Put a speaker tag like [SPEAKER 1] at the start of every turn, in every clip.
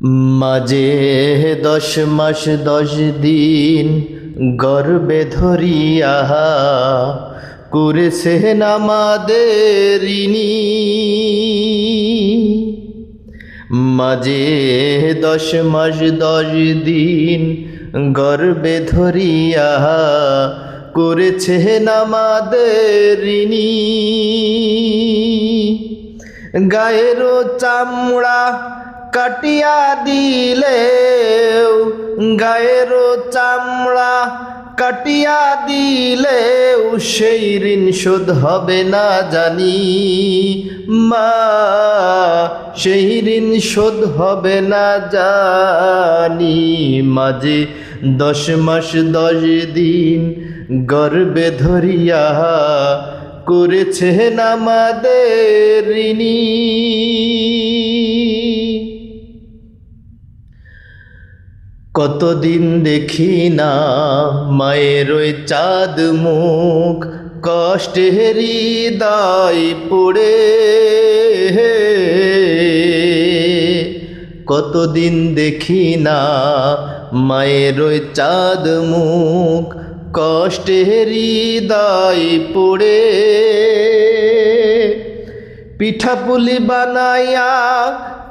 [SPEAKER 1] মাঝে 10 মাস 10 দিন গর্ভে ধরিয়া করেছেন আমাদের ঋণী। মাঝে 10 মাস 10 দিন গর্ভে ধরিয়া করেছেন আমাদের ঋণী। গায়ের চামড়া কাটিয়া দিলেও, গায়ের চামড়া কাটিয়া দিলেও সেই ঋণ শোধ হবে না জানি। মা, সেই ঋণ শোধ হবে না জানি। মাঝে 10 মাস 10 দিন গর্ভে ধরিয়া করেছেন আমাদের ঋণী। কতদিন দেখি না মায়ের ওই চাঁদ মুখ, কষ্টে হৃদয় পুড়ে। কতদিন দেখি না মায়ের ওই চাঁদ মুখ, কষ্টে হৃদয় পুড়ে। পিঠাপুলি বানাইয়া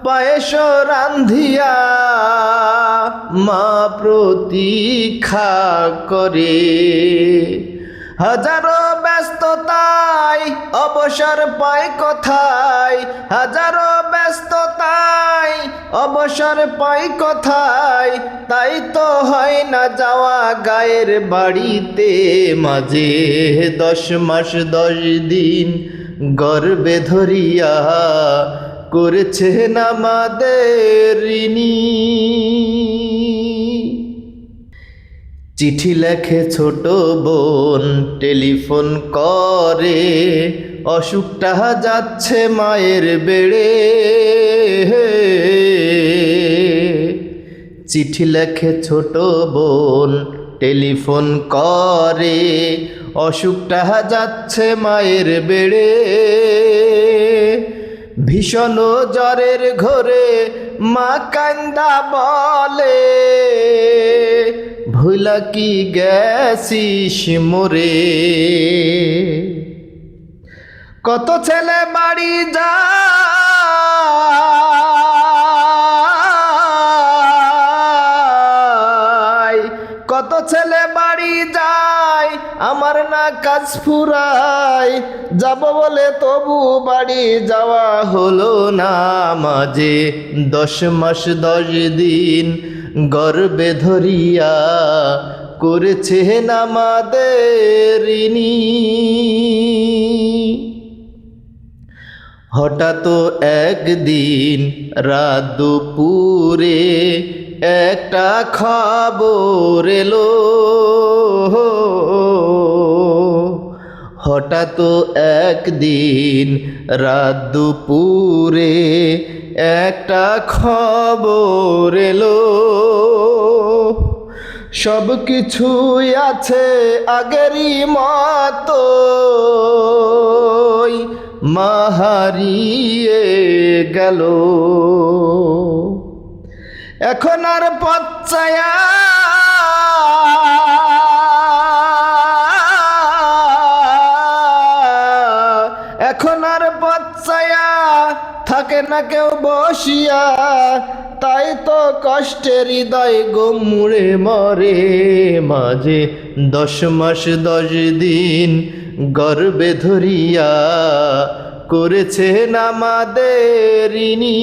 [SPEAKER 1] পায়েস রান্ধিয়া মা প্রতীক্ষা করে। হাজারো ব্যস্ততায় অবসর পায় কোথায়, হাজারো ব্যস্ততায় অবসর পায় কোথায়। তাই তো হয় না যাওয়া গায়ের বাড়িতে। মাঝে 10 মাস 10 দিন গর্ভে ধরিয়া করেছেন আমাদের ঋণী। চিঠি লেখে ছোট বোন টেলিফোন করে, অসুখটা যাচ্ছে মায়ের বেড়ে। চিঠি লেখে ছোট বোন টেলিফোন করে, অসুখটা যাচ্ছে মায়ের বেড়ে। ভীষণ জ্বরের ঘরে মা কান্দা বলে, ভুলা কি গেছিস মোরে। কত ছেলে বাড়ি যায়, কত ছেলে বাড়ি যায়, আমার না কাজ ফুরায়। যাব বলে তবু বাড়ি যাওয়া হলো না। মাঝে 10 মাস 10 দিন গর্ভে ধরিয়া করেছেন আমাদের ঋণী। হঠাৎ একদিন রাত দুপুরে একটা খবর এলো। হঠাৎ একদিন রাত দুপুরে একটা খবর এলো। সব কিছুই আছে আগেরই মতো, মা হারিয়ে গেল। এখন আর পথ চায়া এখন আর পথ চায়া থাকে না কেউ বসিয়া। তাই তো কষ্টের হৃদয় মুড়ে মরে। মাঝে 10 মাস 10 দিন গর্ভে ধরিয়া করেছেন আমাদের ঋণী।